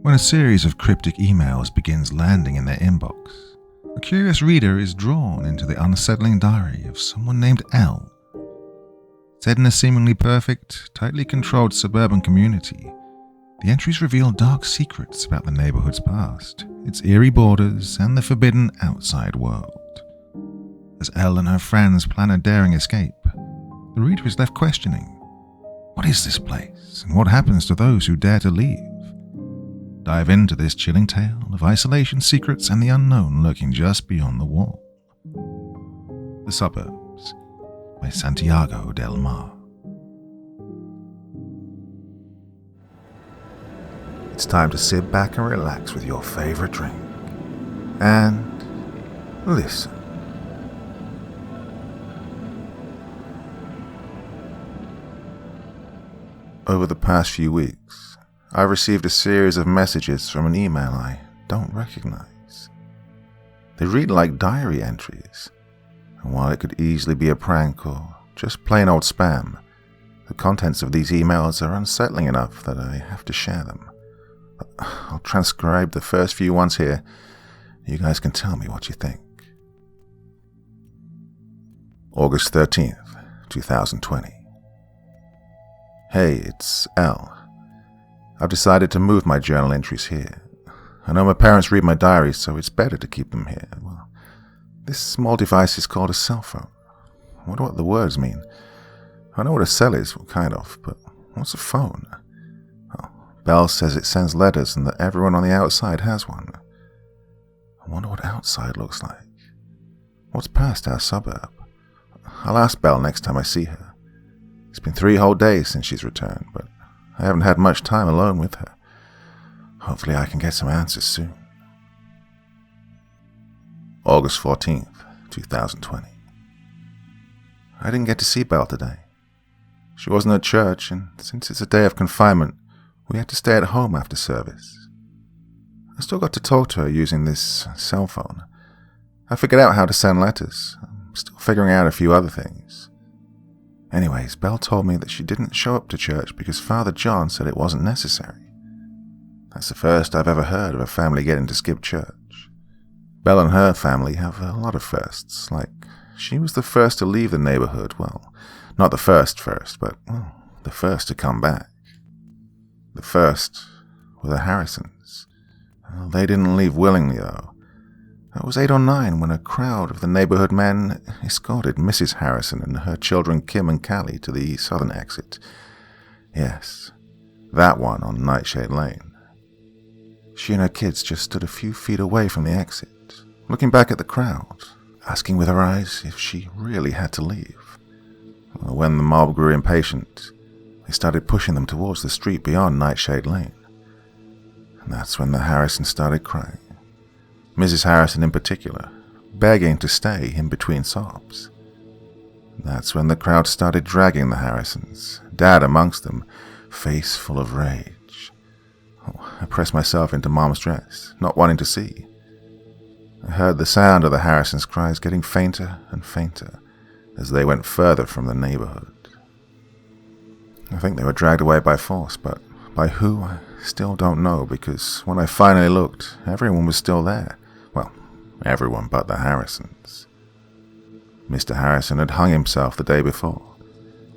When a series of cryptic emails begins landing in their inbox, a curious reader is drawn into the unsettling diary of someone named L. Set in a seemingly perfect, tightly controlled suburban community, the entries reveal dark secrets about the neighborhood's past, its eerie borders, and the forbidden outside world. As Elle and her friends plan a daring escape, the reader is left questioning, what is this place, and what happens to those who dare to leave? Dive into this chilling tale of isolation, secrets, and the unknown lurking just beyond the wall. The Suburbs by Santiago Delmar. It's time to sit back and relax with your favorite drink and listen. Over the past few weeks, I've received a series of messages from an email I don't recognize. They read like diary entries, and while it could easily be a prank or just plain old spam, the contents of these emails are unsettling enough that I have to share them. I'll transcribe the first few ones here. You guys can tell me what you think. August 13th, 2020. Hey, it's L. I've decided to move my journal entries here. I know my parents read my diaries, so it's better to keep them here. Well, this small device is called a cell phone. I wonder what the words mean. I know what a cell is, kind of, but what's a phone? Belle says it sends letters and that everyone on the outside has one. I wonder what outside looks like. What's past our suburb? I'll ask Belle next time I see her. It's been 3 whole days since she's returned, but I haven't had much time alone with her. Hopefully I can get some answers soon. August 14th, 2020. I didn't get to see Belle today. She wasn't at church, and since it's a day of confinement, we had to stay at home after service. I still got to talk to her using this cell phone. I figured out how to send letters. I'm still figuring out a few other things. Anyways, Belle told me that she didn't show up to church because Father John said it wasn't necessary. That's the first I've ever heard of a family getting to skip church. Belle and her family have a lot of firsts, like she was the first to leave the neighborhood. Well, not the first, but the first to come back. The first were the Harrisons. They didn't leave willingly, though. I was 8 or 9 when a crowd of the neighborhood men escorted Mrs. Harrison and her children Kim and Callie to the southern exit. Yes, that one on Nightshade Lane. She and her kids just stood a few feet away from the exit, looking back at the crowd, asking with her eyes if she really had to leave. When the mob grew impatient, they started pushing them towards the street beyond Nightshade Lane. And that's when the Harrisons started crying. Mrs. Harrison in particular, begging to stay in between sobs. That's when the crowd started dragging the Harrisons, Dad amongst them, face full of rage. I pressed myself into Mom's dress, not wanting to see. I heard the sound of the Harrisons' cries getting fainter and fainter as they went further from the neighborhood. I think they were dragged away by force, but by who, I still don't know, because when I finally looked, everyone was still there. Well, everyone but the Harrisons. Mr. Harrison had hung himself the day before,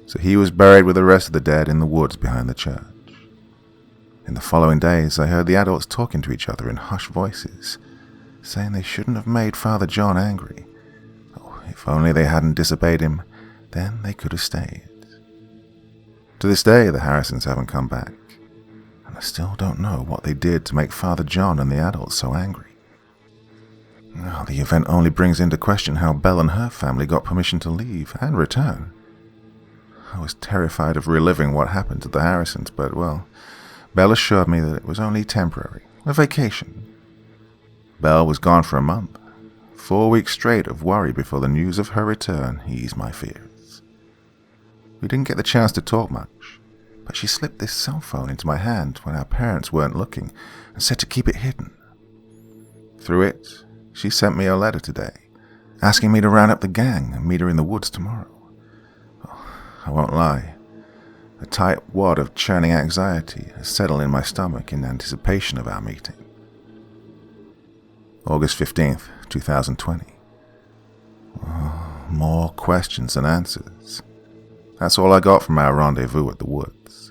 so he was buried with the rest of the dead in the woods behind the church. In the following days, I heard the adults talking to each other in hushed voices, saying they shouldn't have made Father John angry. Oh, if only they hadn't disobeyed him, then they could have stayed. To this day, the Harrisons haven't come back, and I still don't know what they did to make Father John and the adults so angry. Now, the event only brings into question how Belle and her family got permission to leave and return. I was terrified of reliving what happened to the Harrisons, but, well, Belle assured me that it was only temporary, a vacation. Belle was gone for a month, 4 weeks straight of worry before the news of her return eased my fears. We didn't get the chance to talk much, but she slipped this cell phone into my hand when our parents weren't looking and said to keep it hidden. Through it, she sent me a letter today, asking me to round up the gang and meet her in the woods tomorrow. Oh, I won't lie, A tight wad of churning anxiety has settled in my stomach in anticipation of our meeting. August 15th, 2020. More questions than answers. That's all I got from our rendezvous at the woods.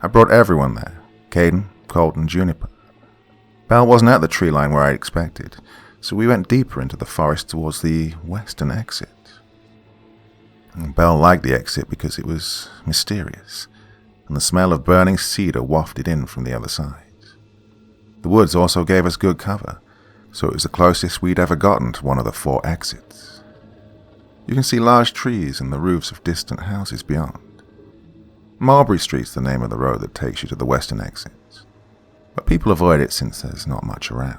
I brought everyone there, Caden, Colt, and Juniper. Belle wasn't at the tree line where I expected, so we went deeper into the forest towards the western exit. Belle liked the exit because it was mysterious, and the smell of burning cedar wafted in from the other side. The woods also gave us good cover, so it was the closest we'd ever gotten to one of the 4 exits. You can see large trees and the roofs of distant houses beyond. Mulberry Street's the name of the road that takes you to the western exit, but people avoid it since there's not much around.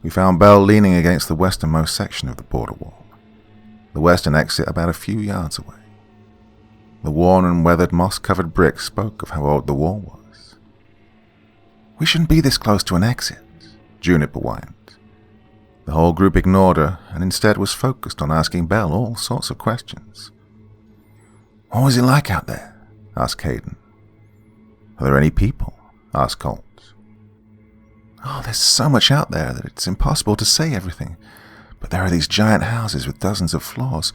We found Belle leaning against the westernmost section of the border wall, the western exit about a few yards away. The worn and weathered moss-covered bricks spoke of how old the wall was. "We shouldn't be this close to an exit," Juniper whined. The whole group ignored her and instead was focused on asking Belle all sorts of questions. "What was it like out there?" asked Caden. "Are there any people?" asked Colt. "Oh, there's so much out there that it's impossible to say everything. But there are these giant houses with dozens of floors,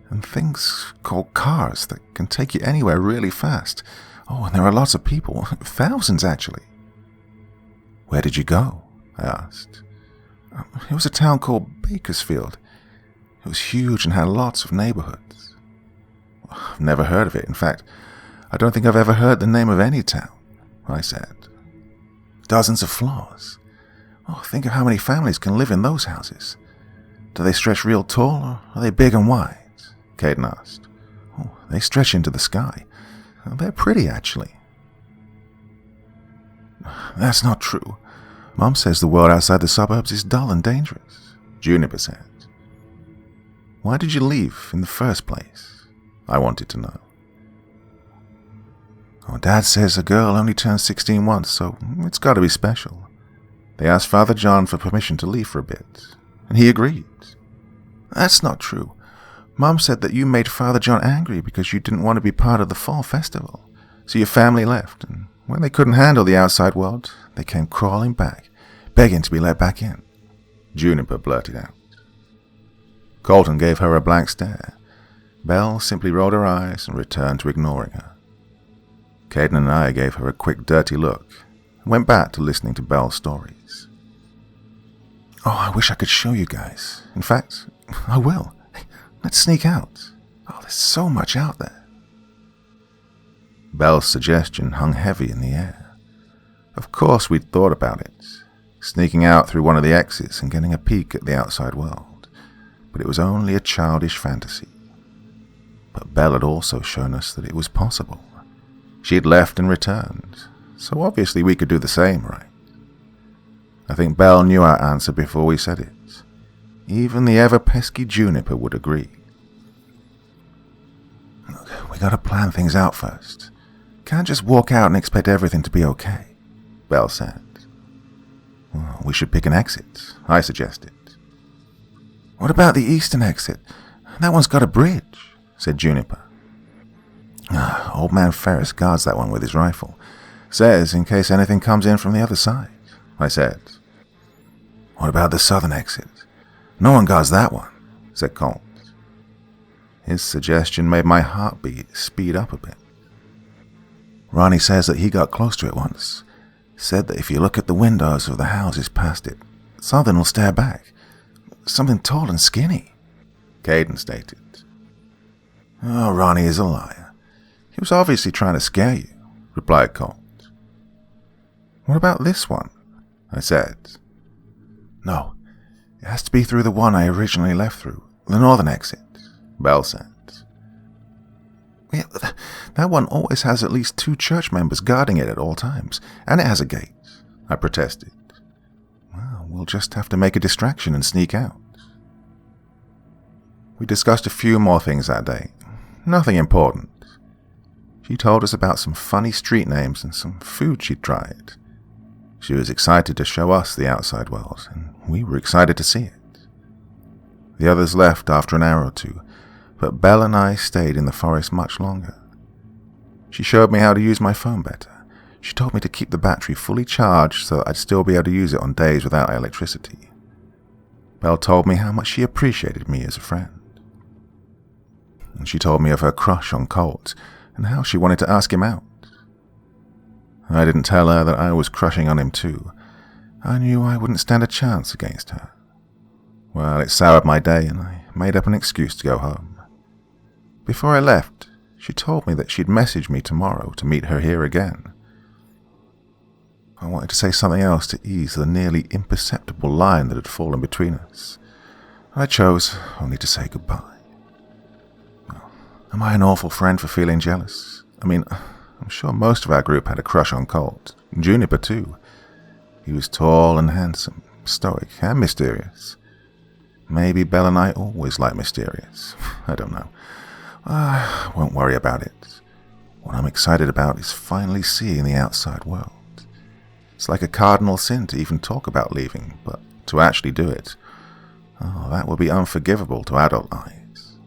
and things called cars that can take you anywhere really fast. Oh, and there are lots of people, thousands actually." "Where did you go?" I asked. "It was a town called Bakersfield. It was huge and had lots of neighborhoods." "I've never heard of it. In fact, I don't think I've ever heard the name of any town," I said. "Dozens of floors. Oh, think of how many families can live in those houses. Do they stretch real tall, or are they big and wide?" Caden asked. "Oh, they stretch into the sky. They're pretty, actually." "That's not true. Mom says the world outside the suburbs is dull and dangerous," Juniper said. "Why did you leave in the first place?" I wanted to know. "Oh, Dad says a girl only turns 16 once, so it's got to be special. They asked Father John for permission to leave for a bit, and he agreed." "That's not true. Mom said that you made Father John angry because you didn't want to be part of the fall festival, so your family left, and when they couldn't handle the outside world, they came crawling back, begging to be let back in," Juniper blurted out. Colton gave her a blank stare. Belle simply rolled her eyes and returned to ignoring her. Caden and I gave her a quick dirty look and went back to listening to Belle's stories. "Oh, I wish I could show you guys. In fact, I will. Let's sneak out. Oh, there's so much out there." Belle's suggestion hung heavy in the air. Of course we'd thought about it, sneaking out through one of the exits and getting a peek at the outside world, but it was only a childish fantasy. But Belle had also shown us that it was possible. She'd left and returned, so obviously we could do the same, right? I think Belle knew our answer before we said it. Even the ever-pesky Juniper would agree. "Look, we gotta plan things out first. Can't just walk out and expect everything to be okay," Belle said. "Well, we should pick an exit," I suggested. "What about the eastern exit? That one's got a bridge," said Juniper. "Old man Ferris guards that one with his rifle. Says in case anything comes in from the other side," I said. "What about the southern exit? No one guards that one," said Colt. His suggestion made my heartbeat speed up a bit. "Ronnie says that he got close to it once. Said that if you look at the windows of the houses past it, something will stare back. Something tall and skinny," Caden stated. "Oh, Ronnie is a liar. He was obviously trying to scare you," replied Colt. "What about this one?" I said. "No, it has to be through the one I originally left through, the northern exit," Belle said. "Yeah, that one always has at least 2 church members guarding it at all times, and it has a gate," I protested. "Well, we'll just have to make a distraction and sneak out." We discussed a few more things that day. Nothing important. She told us about some funny street names and some food she'd tried. She was excited to show us the outside world, and we were excited to see it. The others left after an hour or two, but Belle and I stayed in the forest much longer. She showed me how to use my phone better. She told me to keep the battery fully charged so that I'd still be able to use it on days without electricity. Belle told me how much she appreciated me as a friend. And she told me of her crush on Colt and how she wanted to ask him out. I didn't tell her that I was crushing on him too. I knew I wouldn't stand a chance against her. Well, it soured my day and I made up an excuse to go home. Before I left, she told me that she'd message me tomorrow to meet her here again. I wanted to say something else to ease the nearly imperceptible line that had fallen between us. I chose only to say goodbye. Well, am I an awful friend for feeling jealous? I mean, I'm sure most of our group had a crush on Colt. Juniper too. He was tall and handsome, stoic and mysterious. Maybe Belle and I always like mysterious. I don't know. I won't worry about it. What I'm excited about is finally seeing the outside world. It's like a cardinal sin to even talk about leaving, but to actually do it, that would be unforgivable to adult eyes.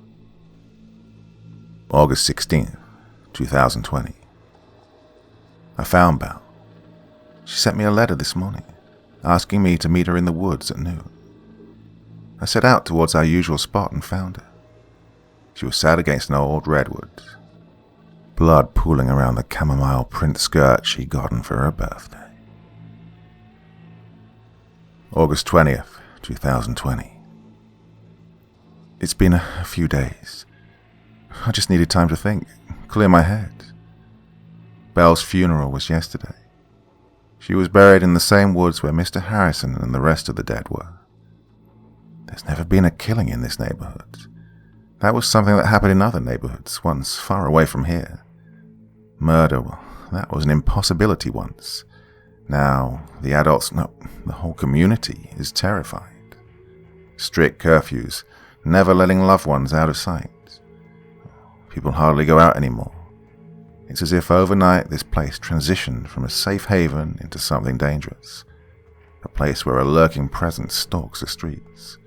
August 16th, 2020. I found Belle. She sent me a letter this morning, asking me to meet her in the woods at noon. I set out towards our usual spot and found her. She was sat against an old redwood, blood pooling around the chamomile print skirt she'd gotten for her birthday. August 20th, 2020. It's been a few days. I just needed time to think, clear my head. Belle's funeral was yesterday. She was buried in the same woods where Mr. Harrison and the rest of the dead were. There's never been a killing in this neighborhood. That was something that happened in other neighborhoods, once far away from here. Murder, well, that was an impossibility once. Now, the adults, no, the whole community is terrified. Strict curfews, never letting loved ones out of sight. People hardly go out anymore. It's as if overnight this place transitioned from a safe haven into something dangerous. A place where a lurking presence stalks the streets.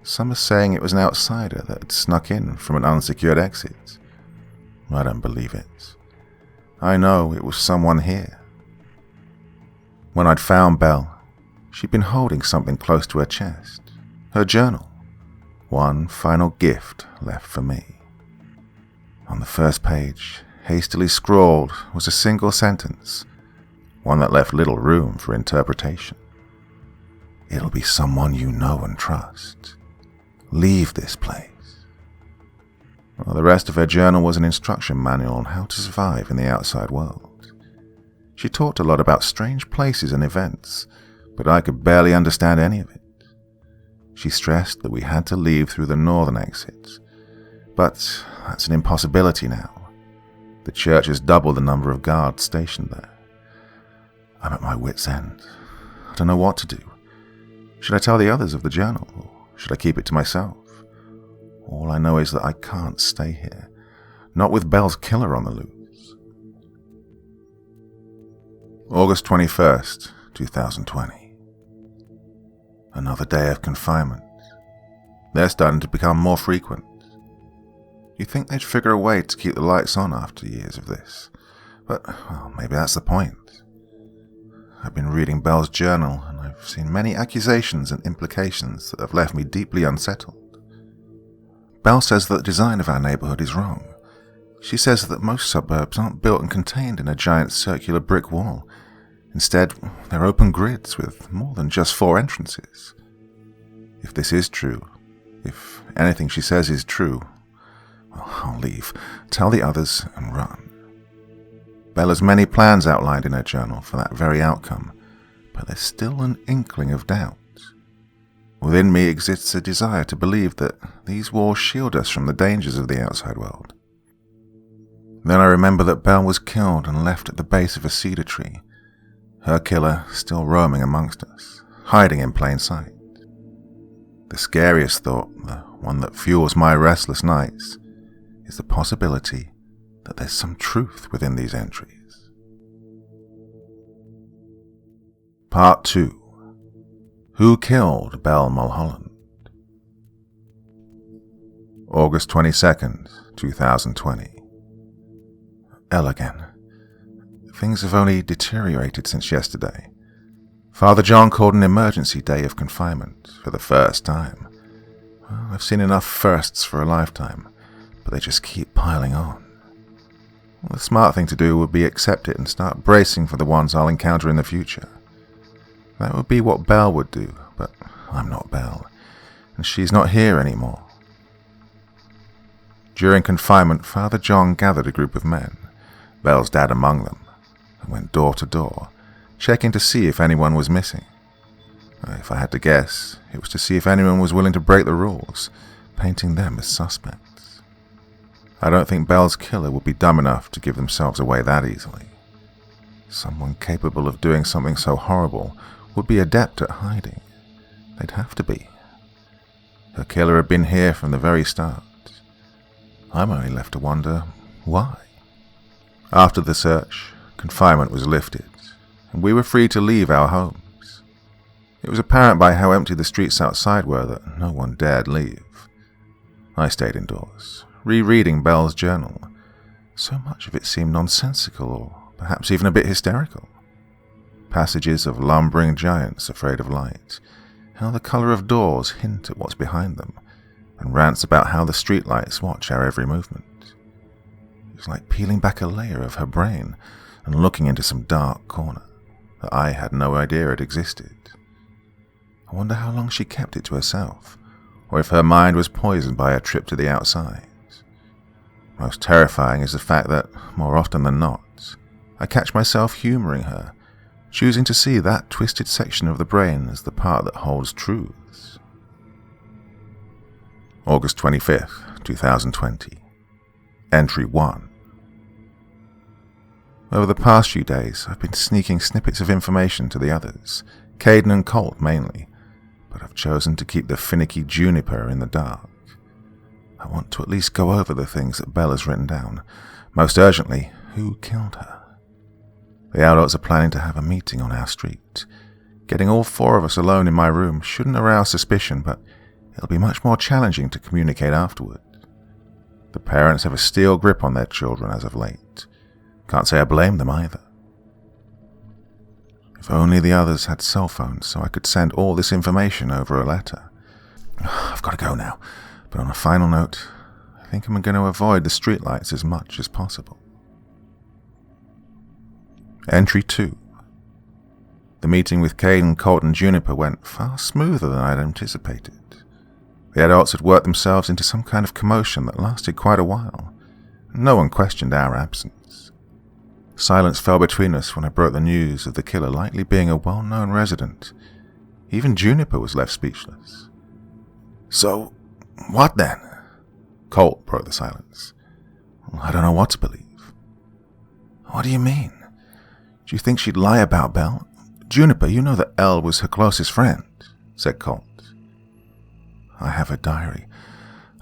Some are saying it was an outsider that had snuck in from an unsecured exit. I don't believe it. I know it was someone here. When I'd found Belle, she'd been holding something close to her chest. Her journal. One final gift left for me. On the first page, hastily scrawled, was a single sentence, one that left little room for interpretation. It'll be someone you know and trust. Leave this place. Well, the rest of her journal was an instruction manual on how to survive in the outside world. She talked a lot about strange places and events, but I could barely understand any of it. She stressed that we had to leave through the northern exit, but that's an impossibility now. The church has doubled the number of guards stationed there. I'm at my wit's end. I don't know what to do. Should I tell the others of the journal, or should I keep it to myself? All I know is that I can't stay here, not with Belle's killer on the loose. August 21st, 2020. Another day of confinement. They're starting to become more frequent. You'd think they'd figure a way to keep the lights on after years of this, but well, maybe that's the point. I've been reading Belle's journal, and I've seen many accusations and implications that have left me deeply unsettled. Belle says that the design of our neighborhood is wrong. She says that most suburbs aren't built and contained in a giant circular brick wall. Instead, they're open grids with more than just 4 entrances. If this is true, if anything she says is true, well, I'll leave, tell the others, and run. Belle has many plans outlined in her journal for that very outcome, but there's still an inkling of doubt. Within me exists a desire to believe that these walls shield us from the dangers of the outside world. Then I remember that Belle was killed and left at the base of a cedar tree, her killer still roaming amongst us, hiding in plain sight. The scariest thought, the one that fuels my restless nights, is the possibility that there's some truth within these entries. Part 2. Who killed Belle Mulholland? August 22nd, 2020. Elle again. Things have only deteriorated since yesterday. Father John called an emergency day of confinement for the first time. Well, I've seen enough firsts for a lifetime, but they just keep piling on. Well, the smart thing to do would be accept it and start bracing for the ones I'll encounter in the future. That would be what Belle would do, but I'm not Belle, and she's not here anymore. During confinement, Father John gathered a group of men, Belle's dad among them, and went door to door, checking to see if anyone was missing. If I had to guess, it was to see if anyone was willing to break the rules, painting them as suspects. I don't think Belle's killer would be dumb enough to give themselves away that easily. Someone capable of doing something so horrible would be adept at hiding. They'd have to be. Her killer had been here from the very start. I'm only left to wonder why. After the search, confinement was lifted, and we were free to leave our homes. It was apparent by how empty the streets outside were that no one dared leave. I stayed indoors, rereading Belle's journal. So much of it seemed nonsensical, or perhaps even a bit hysterical. Passages of lumbering giants afraid of light, how the colour of doors hint at what's behind them, and rants about how the streetlights watch our every movement. It was like peeling back a layer of her brain and looking into some dark corner that I had no idea it existed. I wonder how long she kept it to herself, or if her mind was poisoned by a trip to the outside. Most terrifying is the fact that, more often than not, I catch myself humouring her, choosing to see that twisted section of the brain as the part that holds truths. August 25th, 2020. Entry 1. Over the past few days, I've been sneaking snippets of information to the others, Caden and Colt mainly, but I've chosen to keep the finicky Juniper in the dark. I want to at least go over the things that Belle has written down, most urgently, who killed her. The adults are planning to have a meeting on our street. Getting all four of us alone in my room shouldn't arouse suspicion, but it'll be much more challenging to communicate afterward. The parents have a steel grip on their children as of late. Can't say I blame them either. If only the others had cell phones so I could send all this information over a letter. I've got to go now, but on a final note, I think I'm going to avoid the streetlights as much as possible. Entry 2. The meeting with Caden, Colt and Juniper went far smoother than I'd anticipated. The adults had worked themselves into some kind of commotion that lasted quite a while. No one questioned our absence. Silence fell between us when I broke the news of the killer likely being a well-known resident. Even Juniper was left speechless. So, what then? Colt broke the silence. I don't know what to believe. What do you mean? Do you think she'd lie about Belle? Juniper, you know that Elle was her closest friend, said Colt. I have her diary.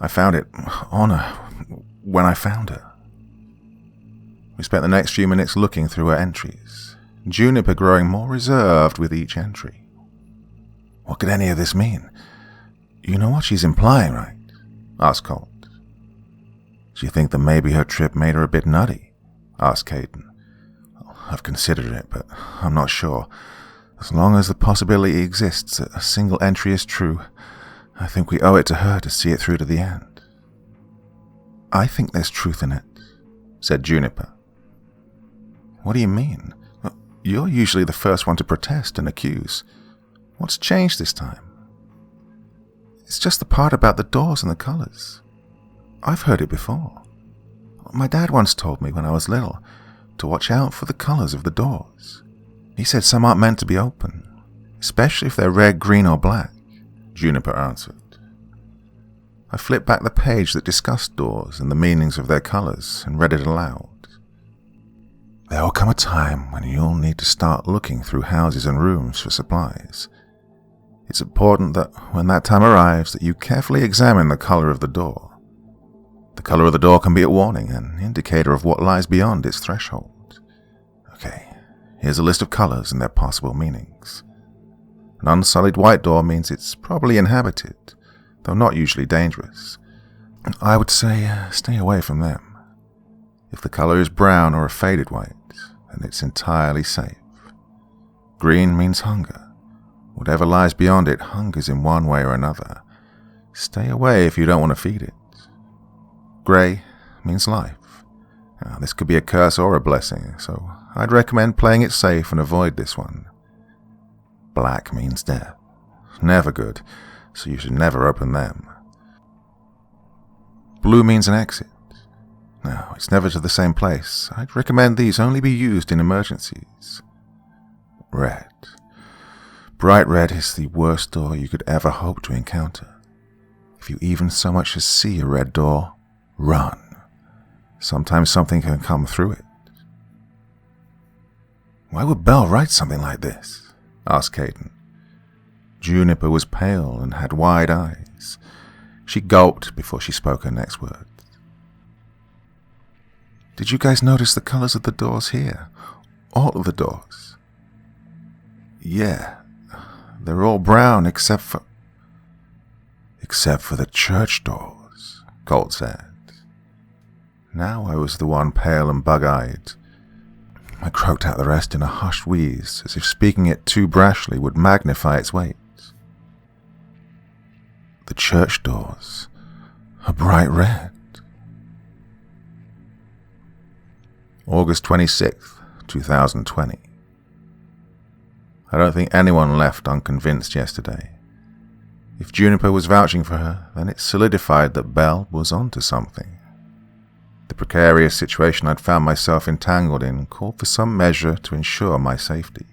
I found it on her when I found her. We spent the next few minutes looking through her entries, Juniper growing more reserved with each entry. What could any of this mean? You know what she's implying, right? Asked Colt. Do you think that maybe her trip made her a bit nutty? Asked Caden. I've considered it, but I'm not sure. As long as the possibility exists that a single entry is true, I think we owe it to her to see it through to the end. I think there's truth in it, said Juniper. What do you mean? You're usually the first one to protest and accuse. What's changed this time? It's just the part about the doors and the colors. I've heard it before. My dad once told me when I was little to watch out for the colors of the doors. He said some aren't meant to be open, especially if they're red, green, or black, Juniper answered. I flipped back the page that discussed doors and the meanings of their colors and read it aloud. There will come a time when you'll need to start looking through houses and rooms for supplies. It's important that when that time arrives that you carefully examine the color of the door. The color of the door can be a warning, an indicator of what lies beyond its threshold. Okay, here's a list of colors and their possible meanings. An unsullied white door means it's probably inhabited, though not usually dangerous. I would say stay away from them. If the color is brown or a faded white, then it's entirely safe. Green means hunger. Whatever lies beyond it hungers in one way or another. Stay away if you don't want to feed it. Gray means life. Now, this could be a curse or a blessing, so I'd recommend playing it safe and avoid this one. Black means death. Never good, so you should never open them. Blue means an exit. Now, it's never to the same place. I'd recommend these only be used in emergencies. Red. Bright red is the worst door you could ever hope to encounter. If you even so much as see a red door, run. Sometimes something can come through it. Why would Belle write something like this? Asked Caden. Juniper was pale and had wide eyes. She gulped before she spoke her next words. Did you guys notice the colors of the doors here? All of the doors? Yeah, they're all brown except for the church doors, Colt said. Now I was the one pale and bug-eyed. I croaked out the rest in a hushed wheeze, as if speaking it too brashly would magnify its weight. The church doors are bright red. August 26th, 2020. I don't think anyone left unconvinced yesterday. If Juniper was vouching for her, then it solidified that Belle was onto something. The precarious situation I'd found myself entangled in called for some measure to ensure my safety.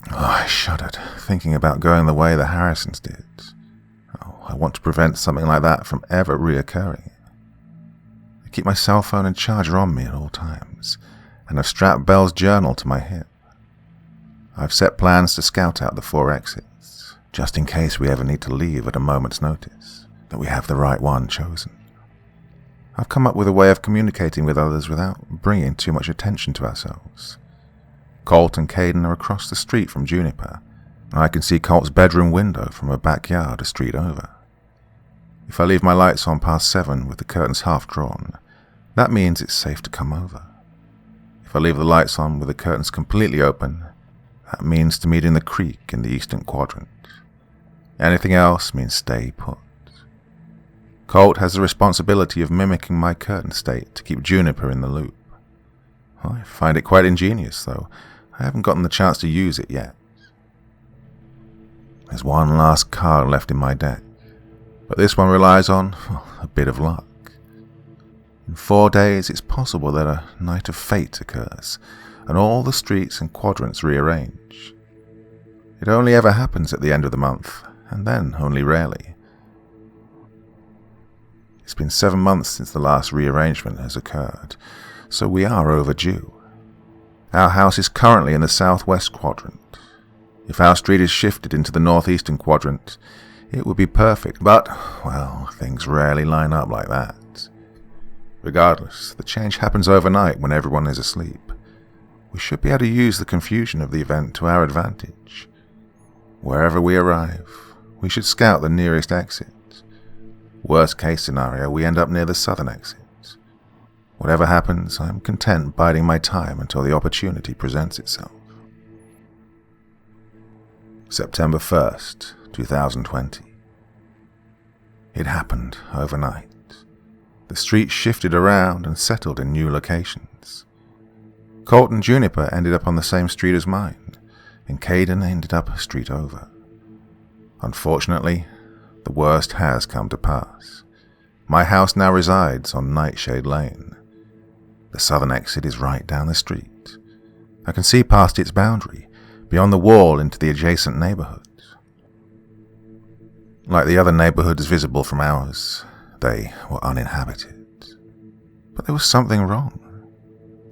I shuddered, thinking about going the way the Harrisons did. I want to prevent something like that from ever reoccurring. I keep my cell phone and charger on me at all times, and I've strapped Belle's journal to my hip. I've set plans to scout out the 4 exits, just in case we ever need to leave at a moment's notice, that we have the right one chosen. I've come up with a way of communicating with others without bringing too much attention to ourselves. Colt and Caden are across the street from Juniper, and I can see Colt's bedroom window from her backyard a street over. If I leave my lights on past 7 with the curtains half drawn, that means it's safe to come over. If I leave the lights on with the curtains completely open, that means to meet in the creek in the eastern quadrant. Anything else means stay put. Colt has the responsibility of mimicking my curtain state to keep Juniper in the loop. I find it quite ingenious, though I haven't gotten the chance to use it yet. There's one last card left in my deck, but this one relies on a bit of luck. In 4 days, it's possible that a night of fate occurs, and all the streets and quadrants rearrange. It only ever happens at the end of the month, and then only rarely. It's been 7 months since the last rearrangement has occurred, so we are overdue. Our house is currently in the southwest quadrant. If our street is shifted into the northeastern quadrant, it would be perfect, but, well, things rarely line up like that. Regardless, the change happens overnight when everyone is asleep. We should be able to use the confusion of the event to our advantage. Wherever we arrive, we should scout the nearest exit. Worst case scenario, we end up near the southern exit. Whatever happens, I'm content biding my time until the opportunity presents itself. September 1st, 2020. It happened overnight. The street shifted around and settled in new locations. Colt and Juniper ended up on the same street as mine, and Caden ended up a street over. Unfortunately, the worst has come to pass. My house now resides on Nightshade Lane. The southern exit is right down the street. I can see past its boundary, beyond the wall into the adjacent neighborhood. Like the other neighborhoods visible from ours, they were uninhabited. But there was something wrong.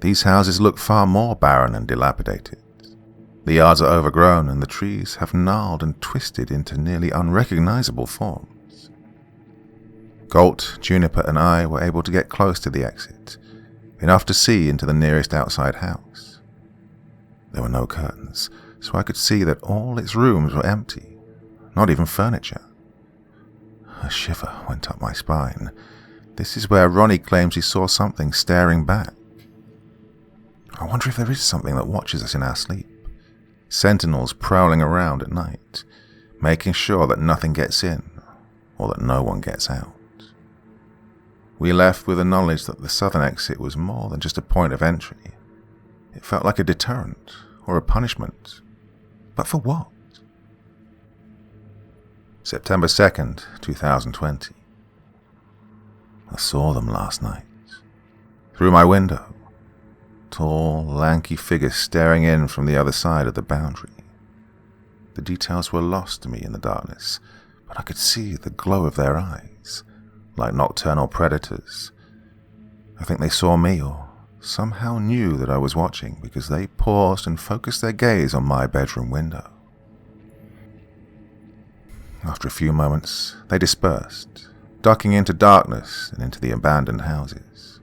These houses look far more barren and dilapidated. The yards are overgrown and the trees have gnarled and twisted into nearly unrecognizable forms. Colt, Juniper, and I were able to get close to the exit, enough to see into the nearest outside house. There were no curtains, so I could see that all its rooms were empty, not even furniture. A shiver went up my spine. This is where Ronnie claims he saw something staring back. I wonder if there is something that watches us in our sleep. Sentinels prowling around at night, making sure that nothing gets in, or that no one gets out. We left with the knowledge that the southern exit was more than just a point of entry. It felt like a deterrent, or a punishment. But for what? September 2nd, 2020. I saw them last night. Through my window. Tall, lanky figures staring in from the other side of the boundary. The details were lost to me in the darkness, but I could see the glow of their eyes, like nocturnal predators. I think they saw me, or somehow knew that I was watching, because they paused and focused their gaze on my bedroom window. After a few moments, they dispersed, ducking into darkness and into the abandoned houses.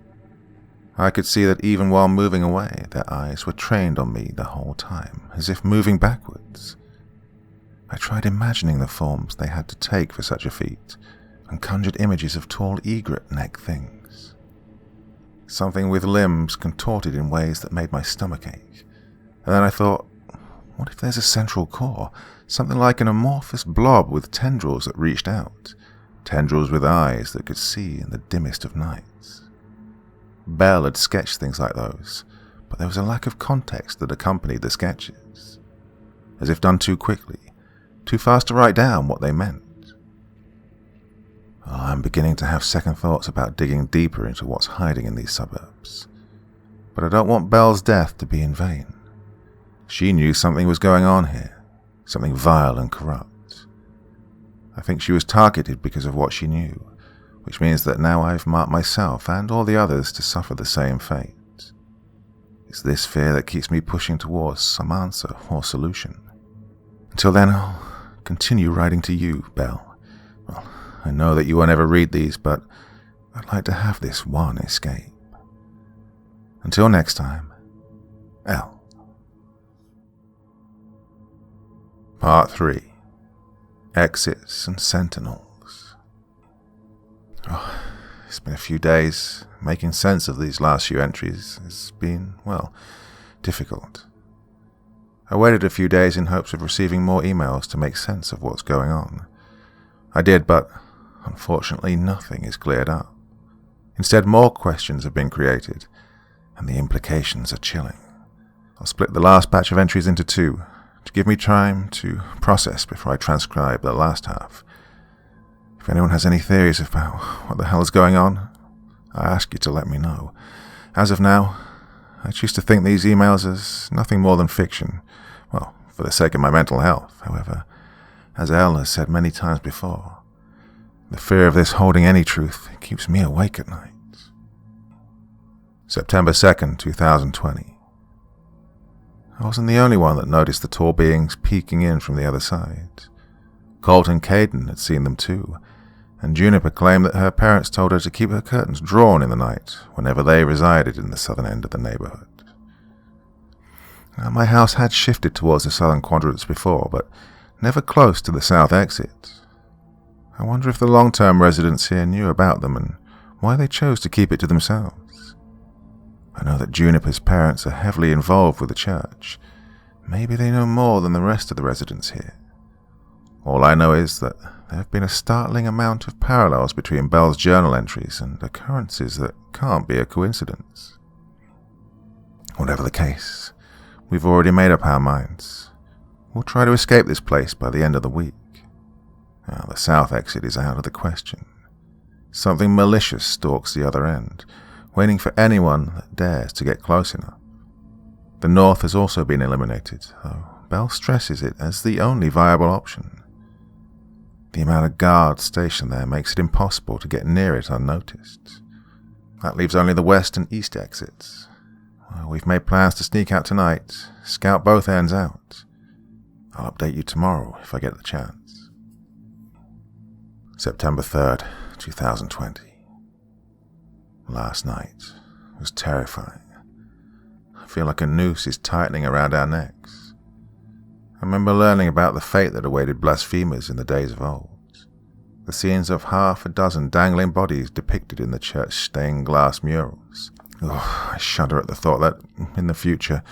I could see that even while moving away, their eyes were trained on me the whole time, as if moving backwards. I tried imagining the forms they had to take for such a feat, and conjured images of tall egret-neck things. Something with limbs contorted in ways that made my stomach ache. And then I thought, what if there's a central core, something like an amorphous blob with tendrils that reached out, tendrils with eyes that could see in the dimmest of nights. Bell had sketched things like those, but there was a lack of context that accompanied the sketches, as if done too quickly, too fast to write down what they meant. I'm beginning to have second thoughts about digging deeper into what's hiding in these suburbs, but I don't want Belle's death to be in vain. She knew something was going on here, something vile and corrupt. I think she was targeted because of what she knew, which means that now I've marked myself and all the others to suffer the same fate. It's this fear that keeps me pushing towards some answer or solution. Until then, I'll continue writing to you, Belle. Well, I know that you won't ever read these, but I'd like to have this one escape. Until next time, L. Part 3. Exits and Sentinels. It's been a few days. Making sense of these last few entries has been, well, difficult. I waited a few days in hopes of receiving more emails to make sense of what's going on. I did, but unfortunately nothing is cleared up. Instead, more questions have been created, and the implications are chilling. I'll split the last batch of entries into 2, to give me time to process before I transcribe the last half. If anyone has any theories about what the hell is going on, I ask you to let me know. As of now, I choose to think these emails as nothing more than fiction, well, for the sake of my mental health. However, as Elle has said many times before, the fear of this holding any truth keeps me awake at night. September 2nd, 2020. I wasn't the only one that noticed the tall beings peeking in from the other side. Colt and Caden had seen them too, and Juniper claimed that her parents told her to keep her curtains drawn in the night whenever they resided in the southern end of the neighborhood. Now, my house had shifted towards the southern quadrants before, but never close to the south exit. I wonder if the long-term residents here knew about them and why they chose to keep it to themselves. I know that Juniper's parents are heavily involved with the church. Maybe they know more than the rest of the residents here. All I know is that there have been a startling amount of parallels between Belle's journal entries and occurrences that can't be a coincidence. Whatever the case, we've already made up our minds. We'll try to escape this place by the end of the week. Now, the south exit is out of the question. Something malicious stalks the other end, waiting for anyone that dares to get close enough. The north has also been eliminated, though Belle stresses it as the only viable option. The amount of guards stationed there makes it impossible to get near it unnoticed. That leaves only the west and east exits. Well, we've made plans to sneak out tonight, scout both ends out. I'll update you tomorrow if I get the chance. September 3rd, 2020. Last night was terrifying. I feel like a noose is tightening around our necks. I remember learning about the fate that awaited blasphemers in the days of old. the scenes of half a dozen dangling bodies depicted in the church stained glass murals. Oh, I shudder at the thought that, in the future,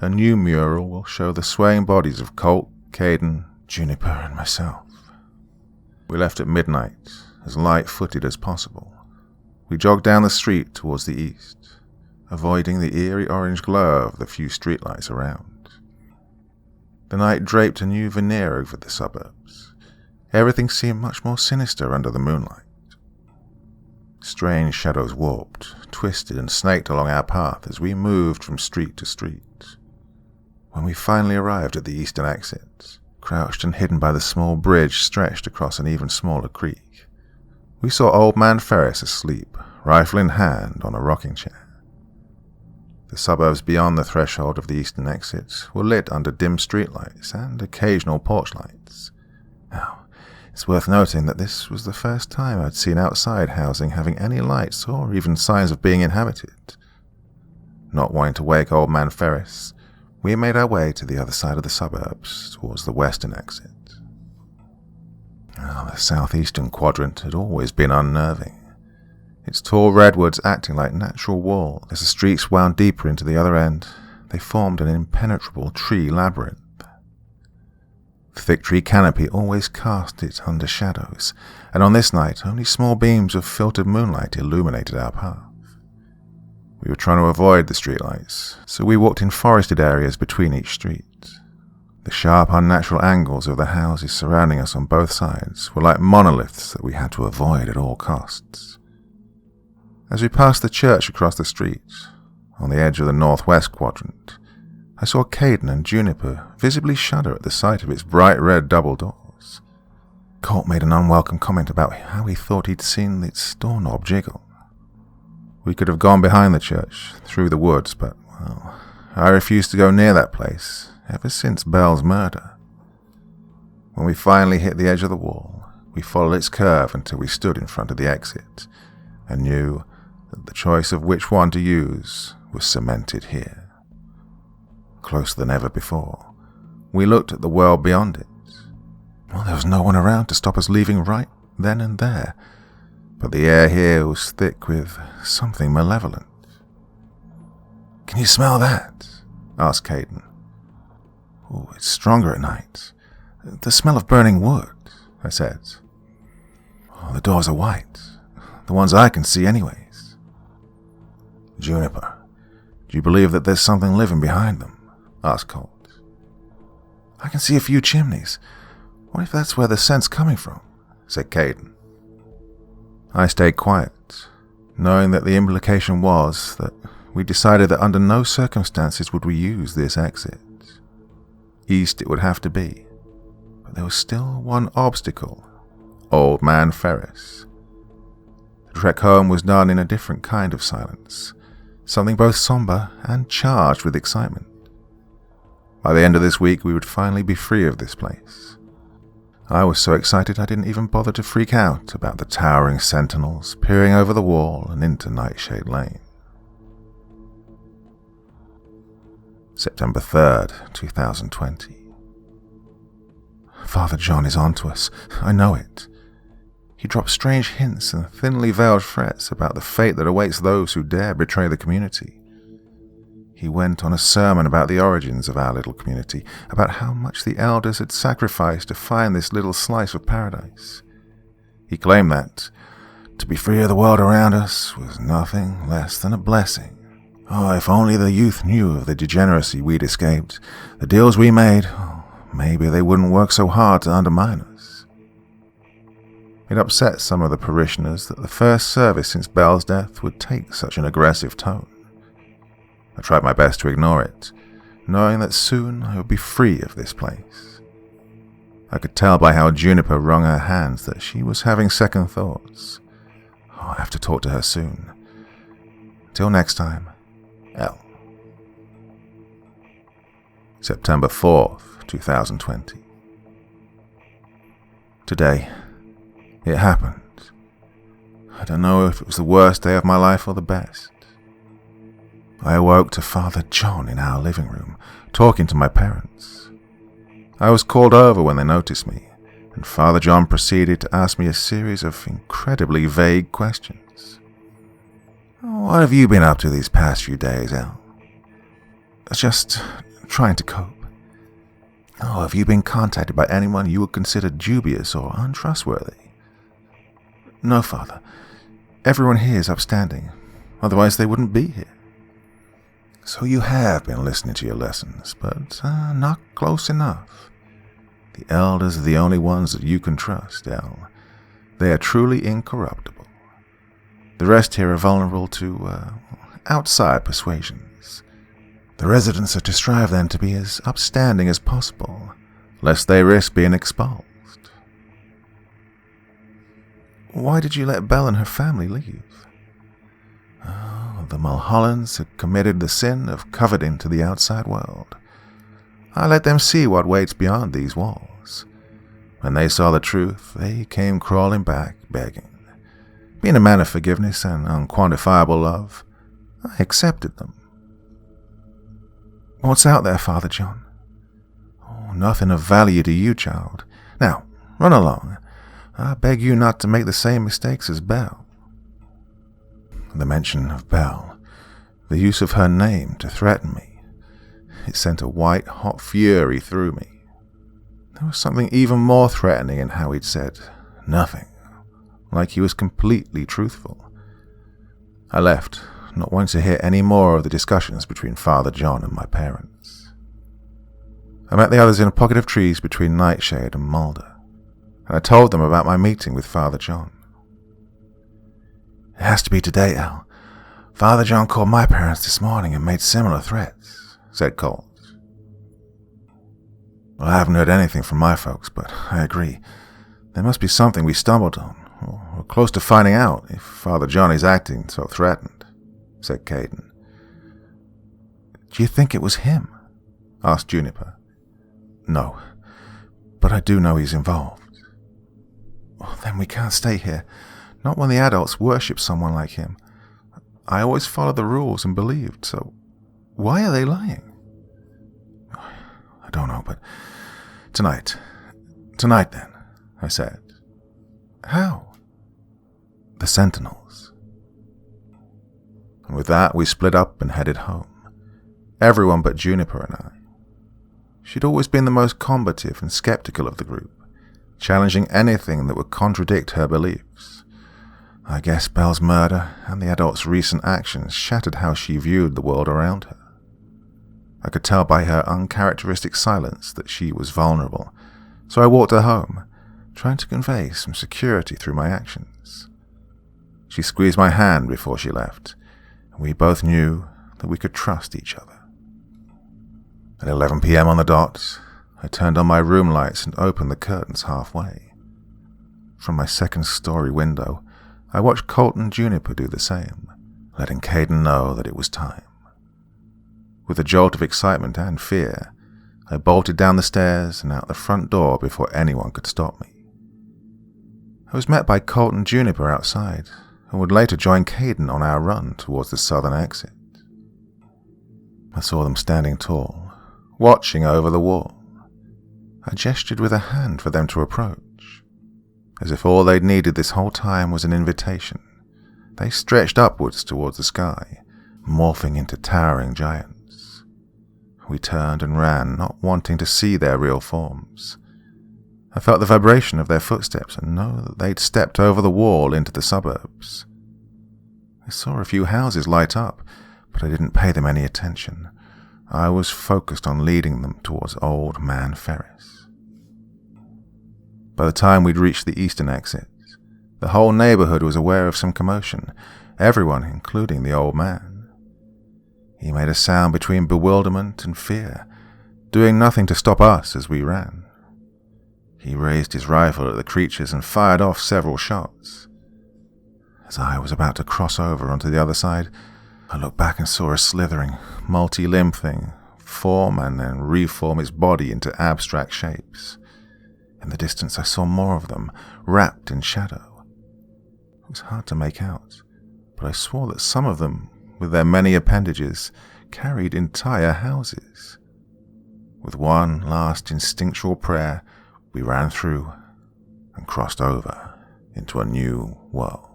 a new mural will show the swaying bodies of Colt, Caden, Juniper, and myself. We left at midnight, as light-footed as possible. We jogged down the street towards the east, avoiding the eerie orange glow of the few streetlights around. The night draped a new veneer over the suburbs. Everything seemed much more sinister under the moonlight. Strange shadows warped, twisted, and snaked along our path as we moved from street to street. When we finally arrived at the eastern exit, crouched and hidden by the small bridge stretched across an even smaller creek, we saw Old Man Ferris asleep, rifle in hand, on a rocking chair. The suburbs beyond the threshold of the eastern exit were lit under dim streetlights and occasional porch lights. Now, it's worth noting that this was the first time I'd seen outside housing having any lights or even signs of being inhabited. Not wanting to wake Old Man Ferris, we made our way to the other side of the suburbs, towards the western exit. The southeastern quadrant had always been unnerving, its tall redwoods acting like natural walls. As the streets wound deeper into the other end, they formed an impenetrable tree labyrinth. The thick tree canopy always cast its under shadows, and on this night only small beams of filtered moonlight illuminated our path. We were trying to avoid the streetlights, so we walked in forested areas between each street. The sharp, unnatural angles of the houses surrounding us on both sides were like monoliths that we had to avoid at all costs. As we passed the church across the street, on the edge of the northwest quadrant, I saw Caden and Juniper visibly shudder at the sight of its bright red double doors. Colt made an unwelcome comment about how he thought he'd seen its doorknob jiggle. We could have gone behind the church, through the woods, but, well, I refused to go near that place, ever since Belle's murder. When we finally hit the edge of the wall, we followed its curve until we stood in front of the exit, and knew that the choice of which one to use was cemented here. Closer than ever before, we looked at the world beyond it. Well, there was no one around to stop us leaving right then and there, but the air here was thick with something malevolent. "Can you smell that?" asked Caden. "Oh, it's stronger at night. The smell of burning wood," I said. "Oh, the doors are white. The ones I can see anyways." "Juniper, do you believe that there's something living behind them?" asked Colt. "I can see a few chimneys. What if that's where the scent's coming from?" said Caden. I stayed quiet, knowing that the implication was that we decided that under no circumstances would we use this exit. East it would have to be, but there was still one obstacle: Old Man Ferris. The trek home was done in a different kind of silence, something both somber and charged with excitement. By the end of this week, we would finally be free of this place. I was so excited I didn't even bother to freak out about the towering sentinels peering over the wall and into Nightshade Lane. September 3rd, 2020. Father John is onto us. I know it. He drops strange hints and thinly veiled threats about the fate that awaits those who dare betray the community. He went on a sermon about the origins of our little community, about how much the elders had sacrificed to find this little slice of paradise. He claimed that to be free of the world around us was nothing less than a blessing. Oh, if only the youth knew of the degeneracy we'd escaped, the deals we made, maybe they wouldn't work so hard to undermine us. It upset some of the parishioners that the first service since Belle's death would take such an aggressive tone. I tried my best to ignore it, knowing that soon I would be free of this place. I could tell by how Juniper wrung her hands that she was having second thoughts. I have to talk to her soon. Till next time, L. September 4th, 2020. Today, it happened. I don't know if it was the worst day of my life or the best. I awoke to Father John in our living room, talking to my parents. I was called over when they noticed me, and Father John proceeded to ask me a series of incredibly vague questions. "What have you been up to these past few days, Al?" "Just trying to cope." "Oh, have you been contacted by anyone you would consider dubious or untrustworthy?" "No, Father. Everyone here is upstanding. Otherwise they wouldn't be here." "So you have been listening to your lessons, but not close enough. The elders are the only ones that you can trust, Al. They are truly incorruptible. The rest here are vulnerable to outside persuasions. The residents are to strive then to be as upstanding as possible, lest they risk being expelled." "Why did you let Belle and her family leave?" "Oh, the Mulhollands had committed the sin of coveting to the outside world. I let them see what waits beyond these walls. When they saw the truth, they came crawling back, begging. Being a man of forgiveness and unquantifiable love, I accepted them." "What's out there, Father John?" "Oh, nothing of value to you, child. Now, run along. I beg you not to make the same mistakes as Belle." The mention of Belle, the use of her name to threaten me, it sent a white, hot fury through me. There was something even more threatening in how he'd said nothing, like he was completely truthful. I left, not wanting to hear any more of the discussions between Father John and my parents. I met the others in a pocket of trees between Nightshade and Mulder, and I told them about my meeting with Father John. "It has to be today, Al. Father John called my parents this morning and made similar threats," said Colt. "Well, I haven't heard anything from my folks, but I agree. There must be something we stumbled on, or we're close to finding out if Father John is acting so threatened," said Caden. "Do you think it was him?" asked Juniper. "No, but I do know he's involved." "Well, then we can't stay here, not when the adults worship someone like him. I always followed the rules and believed, so why are they lying?" "I don't know, but tonight then," I said. "How?" "The Sentinels." And with that, we split up and headed home. Everyone but Juniper and I. She'd always been the most combative and skeptical of the group, challenging anything that would contradict her beliefs. I guess Belle's murder and the adults' recent actions shattered how she viewed the world around her. I could tell by her uncharacteristic silence that she was vulnerable, so I walked her home, trying to convey some security through my actions. She squeezed my hand before she left, and we both knew that we could trust each other. At 11 p.m. on the dot, I turned on my room lights and opened the curtains halfway. From my second-story window, I watched Colt and Juniper do the same, letting Caden know that it was time. With a jolt of excitement and fear, I bolted down the stairs and out the front door before anyone could stop me. I was met by Colt and Juniper outside, and would later join Caden on our run towards the southern exit. I saw them standing tall, watching over the wall. I gestured with a hand for them to approach. As if all they'd needed this whole time was an invitation, they stretched upwards towards the sky, morphing into towering giants. We turned and ran, not wanting to see their real forms. I felt the vibration of their footsteps and know that they'd stepped over the wall into the suburbs. I saw a few houses light up, but I didn't pay them any attention. I was focused on leading them towards Old Man Ferris. By the time we'd reached the eastern exit, the whole neighborhood was aware of some commotion, everyone, including the old man. He made a sound between bewilderment and fear, doing nothing to stop us as we ran. He raised his rifle at the creatures and fired off several shots. As I was about to cross over onto the other side, I looked back and saw a slithering, multi-limbed thing form and then reform its body into abstract shapes. In the distance I saw more of them, wrapped in shadow. It was hard to make out, but I swore that some of them, with their many appendages, carried entire houses. With one last instinctual prayer, we ran through and crossed over into a new world.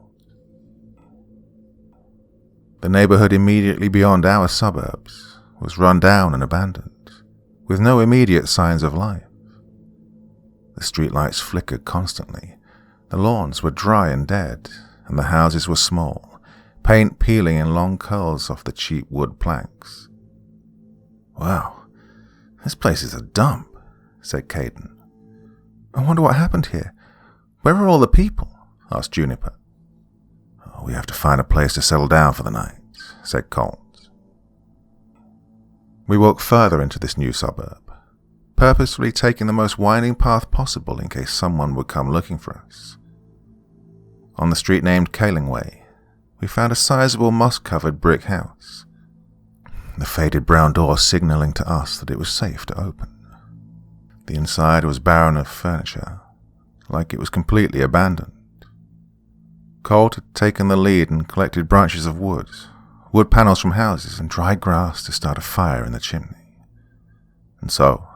The neighborhood immediately beyond our suburbs was run down and abandoned, with no immediate signs of life. The streetlights flickered constantly, the lawns were dry and dead, and the houses were small, paint peeling in long curls off the cheap wood planks. "Wow, this place is a dump," said Caden. "I wonder what happened here. Where are all the people?" asked Juniper. "Oh, we have to find a place to settle down for the night," said Colt. We walked further into this new suburb, purposefully taking the most winding path possible in case someone would come looking for us. On the street named Kalingway, we found a sizable moss-covered brick house, the faded brown door signaling to us that it was safe to open. The inside was barren of furniture, like it was completely abandoned. Colt had taken the lead and collected branches of wood panels from houses, and dried grass to start a fire in the chimney. And so,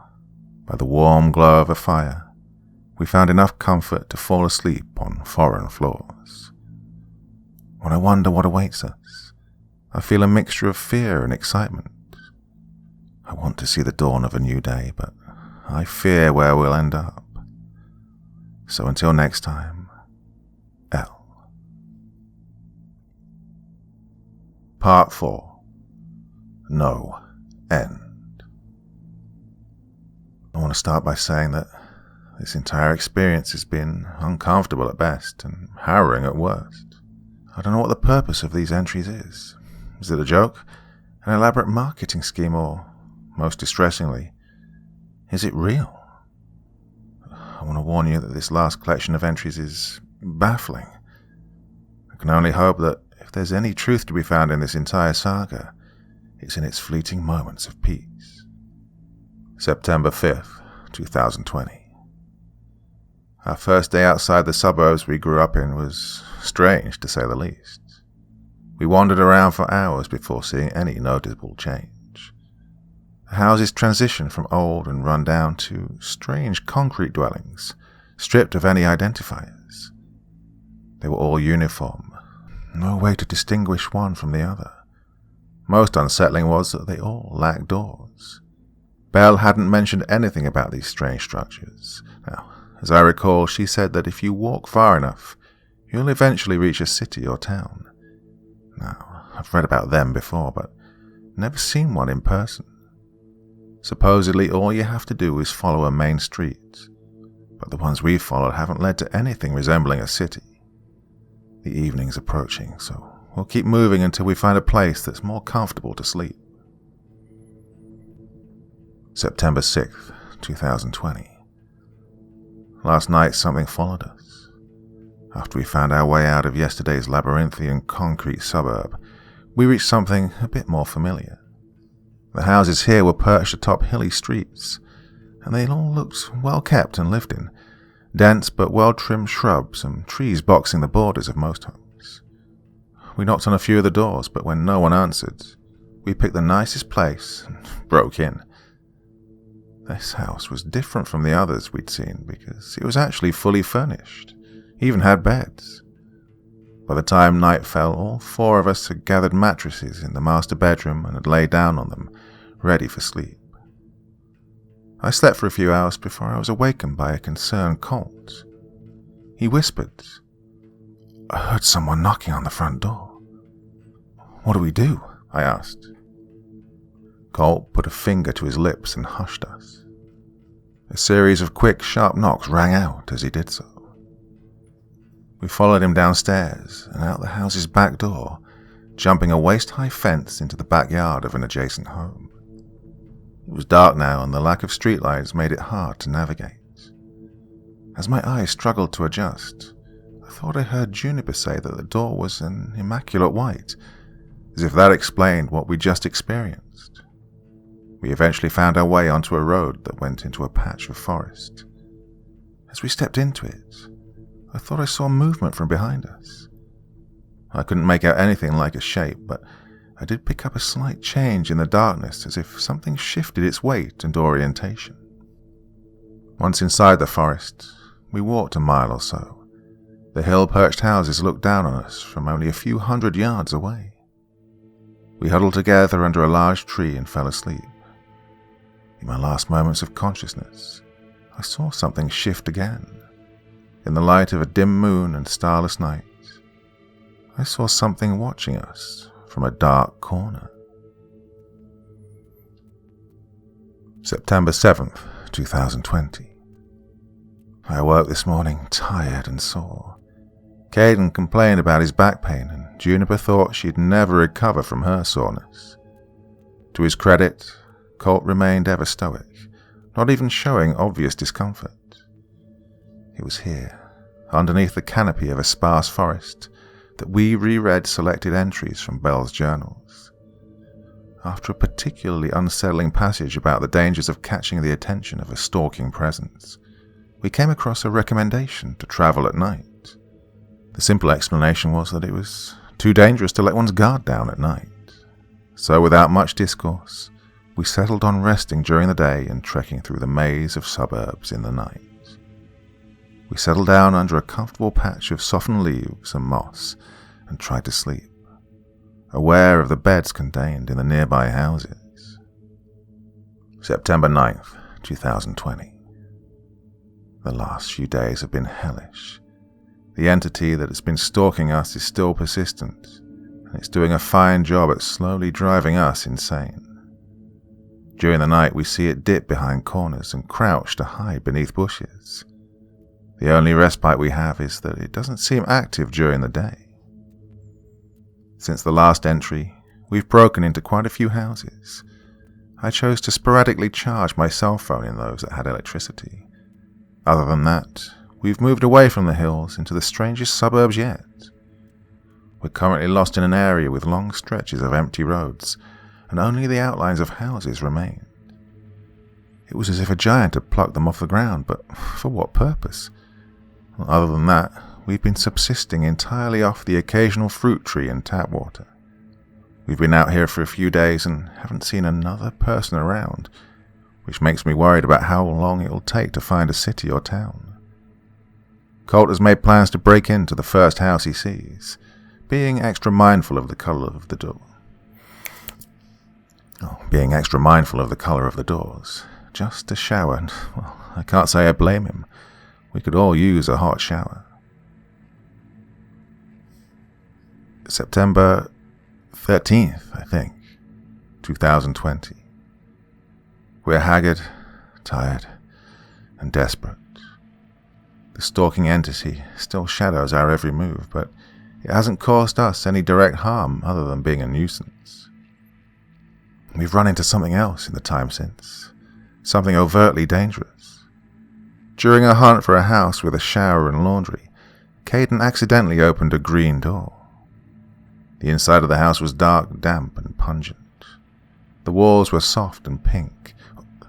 by the warm glow of a fire, we found enough comfort to fall asleep on foreign floors. When I wonder what awaits us, I feel a mixture of fear and excitement. I want to see the dawn of a new day, but I fear where we'll end up. So until next time, L. Part 4. No End. I want to start by saying that this entire experience has been uncomfortable at best and harrowing at worst. I don't know what the purpose of these entries is. Is it a joke? An elaborate marketing scheme? Or, most distressingly, is it real? I want to warn you that this last collection of entries is baffling. I can only hope that if there's any truth to be found in this entire saga, it's in its fleeting moments of peace. September 5th, 2020. Our first day outside the suburbs we grew up in was strange, to say the least. We wandered around for hours before seeing any noticeable change. The houses transitioned from old and run down to strange concrete dwellings, stripped of any identifiers. They were all uniform, no way to distinguish one from the other. Most unsettling was that they all lacked doors. Belle hadn't mentioned anything about these strange structures. Now, as I recall, she said that if you walk far enough, you'll eventually reach a city or town. Now, I've read about them before, but never seen one in person. Supposedly, all you have to do is follow a main street, but the ones we've followed haven't led to anything resembling a city. The evening's approaching, so we'll keep moving until we find a place that's more comfortable to sleep. September 6th, 2020. Last night something followed us. After we found our way out of yesterday's labyrinthian concrete suburb, we reached something a bit more familiar. The houses here were perched atop hilly streets, and they all looked well kept and lived in. Dense but well-trimmed shrubs and trees boxing the borders of most homes. We knocked on a few of the doors, but when no one answered, we picked the nicest place and broke in. This house was different from the others we'd seen because it was actually fully furnished, even had beds. By the time night fell, all four of us had gathered mattresses in the master bedroom and had laid down on them, ready for sleep. I slept for a few hours before I was awakened by a concerned Colt. He whispered, "I heard someone knocking on the front door." "What do we do?" I asked. Colt put a finger to his lips and hushed us. A series of quick, sharp knocks rang out as he did so. We followed him downstairs and out the house's back door, jumping a waist-high fence into the backyard of an adjacent home. It was dark now, and the lack of streetlights made it hard to navigate. As my eyes struggled to adjust, I thought I heard Juniper say that the door was an immaculate white, as if that explained what we just experienced. We eventually found our way onto a road that went into a patch of forest. As we stepped into it, I thought I saw movement from behind us. I couldn't make out anything like a shape, but I did pick up a slight change in the darkness, as if something shifted its weight and orientation. Once inside the forest, We walked a mile or so. The hill-perched houses looked down on us from only a few 100 yards away. We huddled together under a large tree and fell asleep. In my last moments of consciousness, I saw something shift again. In the light of a dim moon and starless night, I saw something watching us from a dark corner. September 7th, 2020. I awoke this morning tired and sore. Caden complained about his back pain, and Juniper thought she'd never recover from her soreness. To his credit, Colt remained ever stoic, not even showing obvious discomfort. It was here, underneath the canopy of a sparse forest, that we reread selected entries from Belle's journals. After a particularly unsettling passage about the dangers of catching the attention of a stalking presence, we came across a recommendation to travel at night. The simple explanation was that it was too dangerous to let one's guard down at night. So without much discourse, we settled on resting during the day and trekking through the maze of suburbs in the night. We settled down under a comfortable patch of softened leaves and moss and tried to sleep, aware of the beds contained in the nearby houses. September 9th, 2020. The last few days have been hellish. The entity that has been stalking us is still persistent, and it's doing a fine job at slowly driving us insane. During the night, we see it dip behind corners and crouch to hide beneath bushes. The only respite we have is that it doesn't seem active during the day. Since the last entry, we've broken into quite a few houses. I chose to sporadically charge my cell phone in those that had electricity. Other than that, we've moved away from the hills into the strangest suburbs yet. We're currently lost in an area with long stretches of empty roads, and only the outlines of houses remained. It was as if a giant had plucked them off the ground, but for what purpose? Other than that, we've been subsisting entirely off the occasional fruit tree and tap water. We've been out here for a few days and haven't seen another person around, which makes me worried about how long it'll take to find a city or town. Colt has made plans to break into the first house he sees, being extra mindful of the color of the door. Just a shower, and, well, I can't say I blame him. We could all use a hot shower. September 13th, I think, 2020. We're haggard, tired, and desperate. The stalking entity still shadows our every move, but it hasn't caused us any direct harm other than being a nuisance. We've run into something else in the time since, something overtly dangerous. During a hunt for a house with a shower and laundry, Caden accidentally opened a green door. The inside of the house was dark, damp, and pungent. The walls were soft and pink.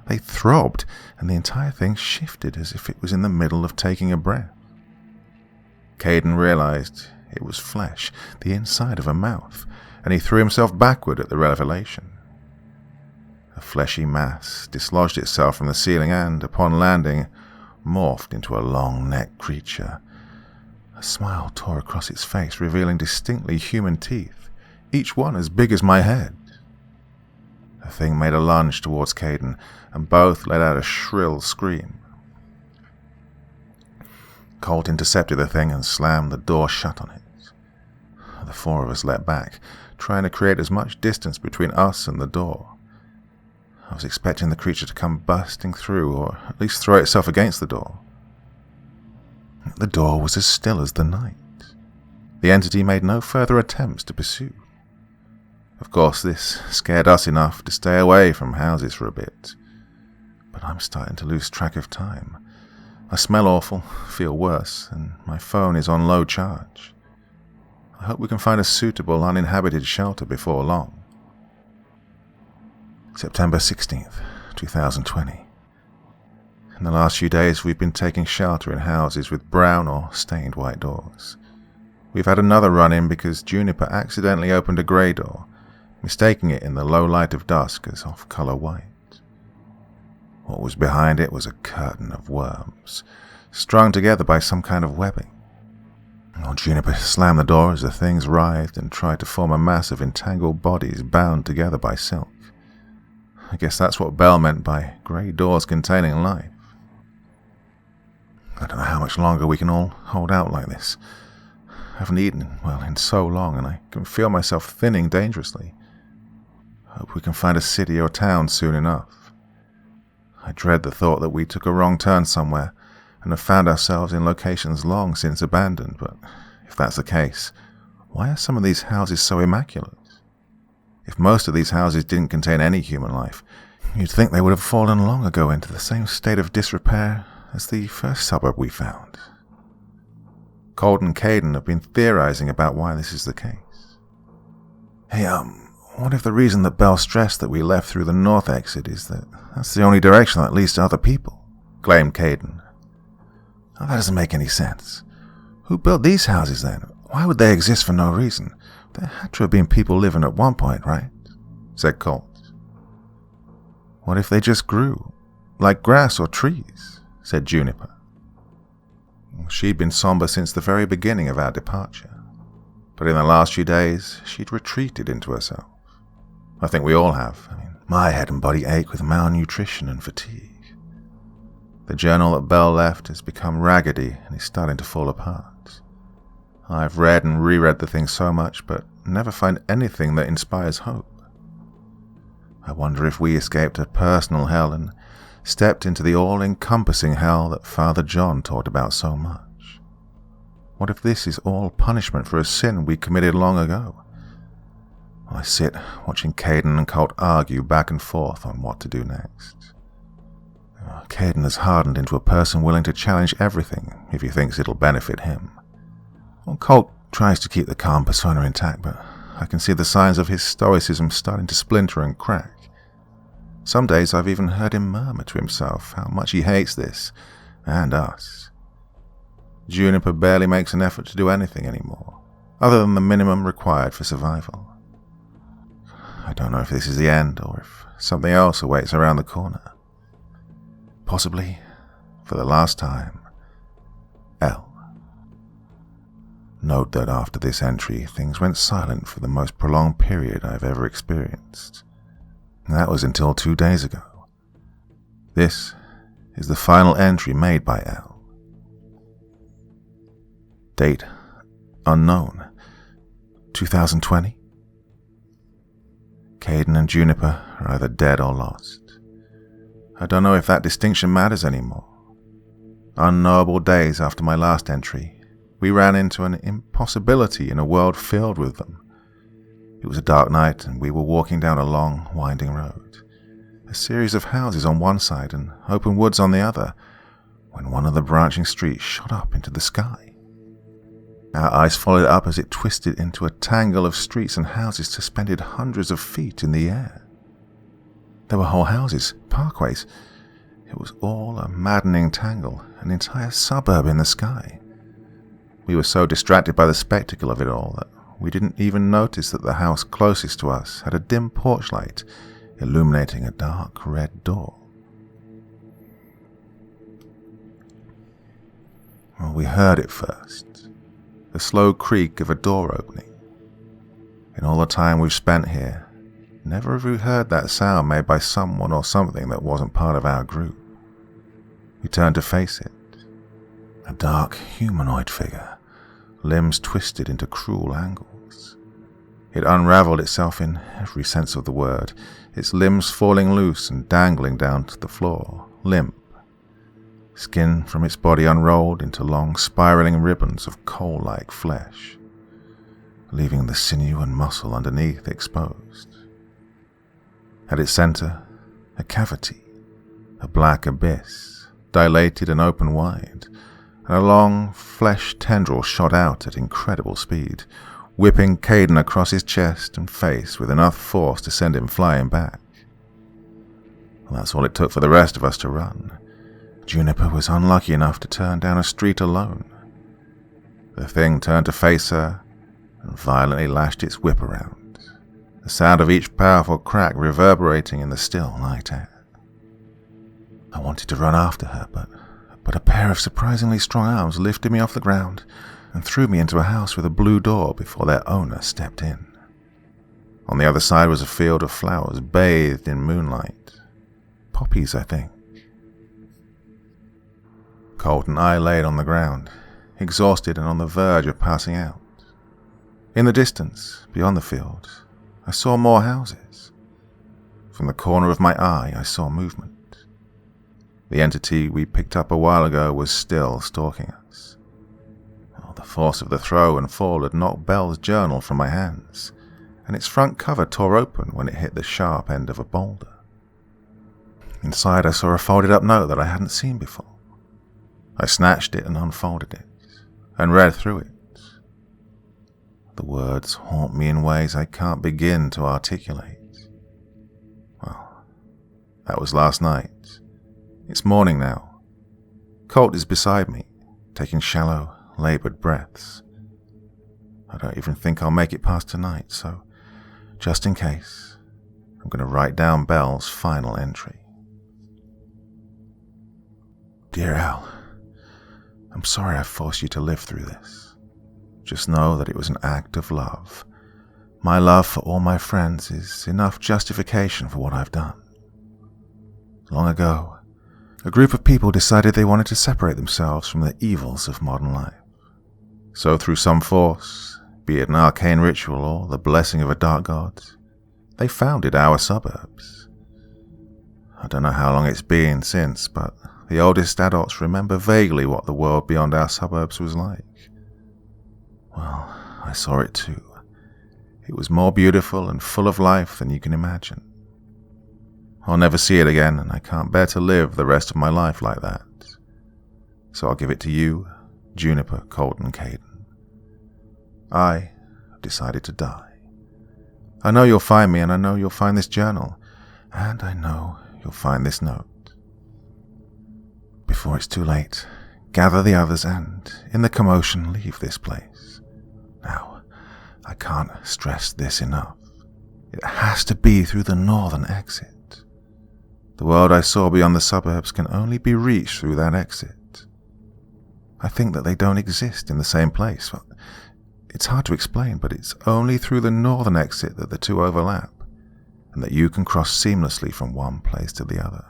They throbbed, and the entire thing shifted as if it was in the middle of taking a breath. Caden realized it was flesh, the inside of a mouth, and he threw himself backward at the revelation. A fleshy mass dislodged itself from the ceiling and, upon landing, morphed into a long-necked creature. A smile tore across its face, revealing distinctly human teeth, each one as big as my head. The thing made a lunge towards Caden, and both let out a shrill scream. Colt intercepted the thing and slammed the door shut on it. The four of us leapt back, trying to create as much distance between us and the door. I was expecting the creature to come bursting through, or at least throw itself against the door. The door was as still as the night. The entity made no further attempts to pursue. Of course, this scared us enough to stay away from houses for a bit. But I'm starting to lose track of time. I smell awful, feel worse, and my phone is on low charge. I hope we can find a suitable uninhabited shelter before long. September 16th, 2020. In the last few days, we've been taking shelter in houses with brown or stained white doors. We've had another run-in because Juniper accidentally opened a grey door, mistaking it in the low light of dusk as off-color white. What was behind it was a curtain of worms, strung together by some kind of webbing. Juniper slammed the door as the things writhed and tried to form a mass of entangled bodies bound together by silk. I guess that's what Belle meant by grey doors containing life. I don't know how much longer we can all hold out like this. I haven't eaten, in so long, and I can feel myself thinning dangerously. I hope we can find a city or town soon enough. I dread the thought that we took a wrong turn somewhere and have found ourselves in locations long since abandoned, but if that's the case, why are some of these houses so immaculate? If most of these houses didn't contain any human life, you'd think they would have fallen long ago into the same state of disrepair as the first suburb we found. Colt and Caden have been theorizing about why this is the case. Hey, what if the reason that Belle stressed that we left through the north exit is that that's the only direction that leads to other people? Claimed Caden. Oh, that doesn't make any sense. Who built these houses then? Why would they exist for no reason? There had to have been people living at one point, right? Said Colt. What if they just grew, like grass or trees? Said Juniper. She'd been somber since the very beginning of our departure, but in the last few days she'd retreated into herself. I think we all have. My head and body ache with malnutrition and fatigue. The journal that Belle left has become raggedy and is starting to fall apart. I've read and reread the thing so much, but never find anything that inspires hope. I wonder if we escaped a personal hell and stepped into the all-encompassing hell that Father John talked about so much. What if this is all punishment for a sin we committed long ago? I sit watching Caden and Colt argue back and forth on what to do next. Caden has hardened into a person willing to challenge everything if he thinks it'll benefit him. Colt tries to keep the calm persona intact, but I can see the signs of his stoicism starting to splinter and crack. Some days I've even heard him murmur to himself how much he hates this, and us. Juniper barely makes an effort to do anything anymore, other than the minimum required for survival. I don't know if this is the end, or if something else awaits around the corner. Possibly, for the last time, L. Note that after this entry, things went silent for the most prolonged period I've ever experienced. That was until 2 days ago. This is the final entry made by L. Date unknown. 2020. Caden and Juniper are either dead or lost. I don't know if that distinction matters anymore. Unknowable days after my last entry, we ran into an impossibility in a world filled with them. It was a dark night and we were walking down a long, winding road. A series of houses on one side and open woods on the other, when one of the branching streets shot up into the sky. Our eyes followed it up as it twisted into a tangle of streets and houses suspended hundreds of feet in the air. There were whole houses, parkways. It was all a maddening tangle, an entire suburb in the sky. We were so distracted by the spectacle of it all that we didn't even notice that the house closest to us had a dim porch light illuminating a dark red door. Well, we heard it first, the slow creak of a door opening. In all the time we've spent here, never have we heard that sound made by someone or something that wasn't part of our group. We turned to face it. A dark humanoid figure, limbs twisted into cruel angles. It unraveled itself in every sense of the word, its limbs falling loose and dangling down to the floor, limp. Skin from its body unrolled into long spiraling ribbons of coal-like flesh, leaving the sinew and muscle underneath exposed. At its center, a cavity, a black abyss, dilated and open wide, and a long flesh tendril shot out at incredible speed, whipping Caden across his chest and face with enough force to send him flying back. Well, that's all it took for the rest of us to run. Juniper was unlucky enough to turn down a street alone. The thing turned to face her and violently lashed its whip around, the sound of each powerful crack reverberating in the still night air. I wanted to run after her, but a but a pair of surprisingly strong arms lifted me off the ground and threw me into a house with a blue door before their owner stepped in. On the other side was a field of flowers bathed in moonlight. Poppies, I think. Colt and I laid on the ground, exhausted and on the verge of passing out. In the distance, beyond the field, I saw more houses. From the corner of my eye, I saw movement. The entity we picked up a while ago was still stalking us. Oh, the force of the throw and fall had knocked Belle's journal from my hands, and its front cover tore open when it hit the sharp end of a boulder. Inside, I saw a folded-up note that I hadn't seen before. I snatched it and unfolded it, and read through it. The words haunt me in ways I can't begin to articulate. Well, that was last night. It's morning now. Colt is beside me, taking shallow, labored breaths. I don't even think I'll make it past tonight, so just in case, I'm going to write down Belle's final entry. Dear Al, I'm sorry I forced you to live through this. Just know that it was an act of love. My love for all my friends is enough justification for what I've done. Long ago, a group of people decided they wanted to separate themselves from the evils of modern life. So through some force, be it an arcane ritual or the blessing of a dark god, they founded our suburbs. I don't know how long it's been since, but the oldest adults remember vaguely what the world beyond our suburbs was like. Well, I saw it too. It was more beautiful and full of life than you can imagine. I'll never see it again, and I can't bear to live the rest of my life like that. So I'll give it to you, Juniper, Colt, and Caden. I have decided to die. I know you'll find me, and I know you'll find this journal, and I know you'll find this note. Before it's too late, gather the others and, in the commotion, leave this place. Now, I can't stress this enough. It has to be through the northern exit. The world I saw beyond the suburbs can only be reached through that exit. I think that they don't exist in the same place. Well, it's hard to explain, but it's only through the northern exit that the two overlap, and that you can cross seamlessly from one place to the other.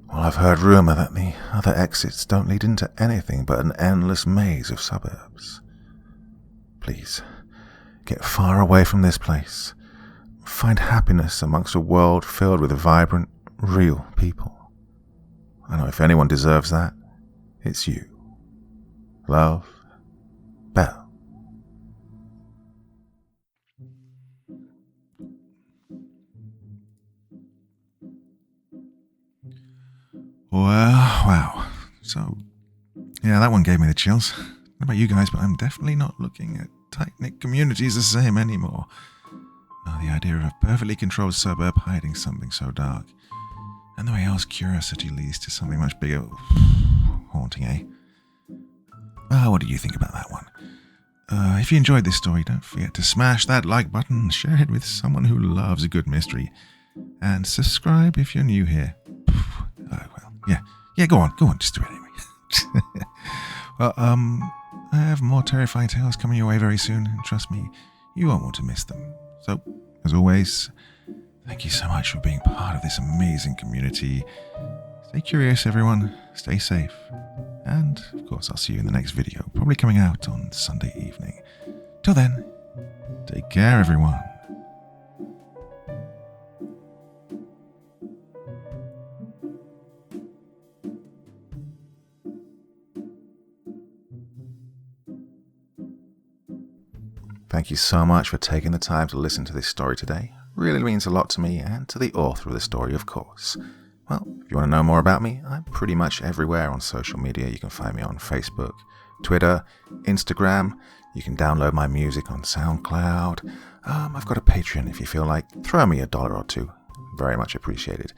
Well, I've heard rumor that the other exits don't lead into anything but an endless maze of suburbs. Please, get far away from this place. Find happiness amongst a world filled with vibrant, real people. I know if anyone deserves that, it's you. Love, Belle. Wow. So, yeah, that one gave me the chills. I don't know about you guys, but I'm definitely not looking at tight-knit communities the same anymore. The idea of a perfectly controlled suburb hiding something so dark. And the way Al's curiosity leads to something much bigger. Haunting, eh? What do you think about that one? If you enjoyed this story, don't forget to smash that like button, share it with someone who loves a good mystery, and subscribe if you're new here. Yeah, go on, just do it anyway. Well, I have more terrifying tales coming your way very soon, and trust me, you won't want to miss them. So, as always, thank you so much for being part of this amazing community. Stay curious, everyone. Stay safe. And, of course, I'll see you in the next video, probably coming out on Sunday evening. Till then, take care, everyone. Thank you so much for taking the time to listen to this story today. Really means a lot to me and to the author of the story, of course. Well, if you want to know more about me, I'm pretty much everywhere on social media. You can find me on Facebook, Twitter, Instagram. You can download my music on SoundCloud. I've got a Patreon if you feel like. Throw me $1 or $2. Very much appreciated.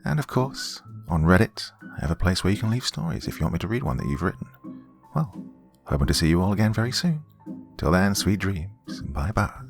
And of course, on Reddit, I have a place where you can leave stories if you want me to read one that you've written. Well, hoping to see you all again very soon. Till then, sweet dreams. Bye-bye.